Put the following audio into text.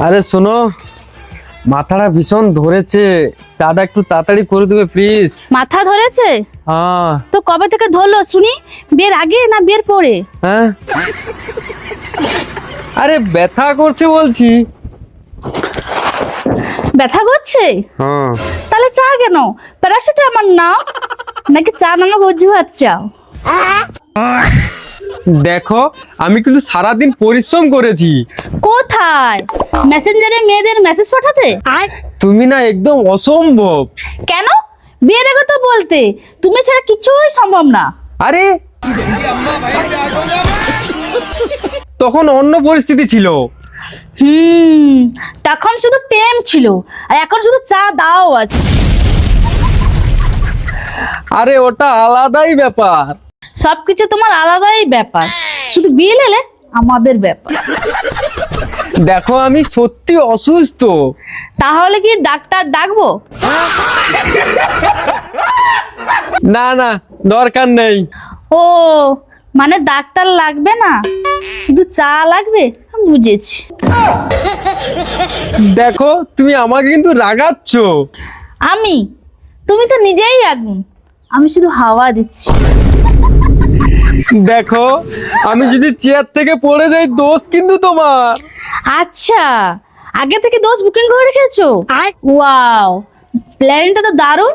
আরে শোনো, মাথাটা ভীষণ ধরেছে, চাটা একটু তাড়াতাড়ি করে দেবে প্লিজ। মাথা ধরেছে? হ্যাঁ। তো কবে থেকে ধরলো শুনি? বিয়ের আগে না বিয়ের পরে? হ্যাঁ, আরে ব্যথা করছে বলছি। ব্যথা করছে? হ্যাঁ। তাহলে চা কেন? প্যারাসিটামল নাও, নাকি চা নামক অজুহাত চাও? দেখো, আমি কিন্তু সারাদিন পরিশ্রম করেছি। কোথায়? মেসেঞ্জারে মেয়েদের মেসেজ পাঠাতে? তুমি না একদম অসম্ভব। কেন? বিয়ের আগে তো বলতে তুমি ছাড়া কিছুই সম্ভব না। আরে তখন অন্য পরিস্থিতি ছিল। তখন শুধু প্রেম ছিল, আর এখন শুধু চা দাও আছে। আরে ওটা আলাদাই ব্যাপার। সবকিছু তোমার আলাদাই ব্যাপার, শুধু বিল এলে আমাদের ব্যাপার। দেখো, আমি সত্যি অসুস্থ। তাহলে কি ডাক্তার ডাকবো? না না, দরকার নেই। ও, মানে ডাক্তার লাগবে না, শুধু চা লাগবে? বুঝেছি। দেখো, তুমি আমাকে কিন্তু রাগাচ্ছ। তুমি তো নিজেই আগুন, আমি শুধু হাওয়া দিচ্ছি। দেখো, আমি যদি চেয়ার থেকে পড়ে যাই, দোষ কিন্তু তোমার। আচ্ছা, আগে থেকে দোষ বুকিং করে রেখেছো? ওয়াও, প্ল্যানটা তো দারুণ।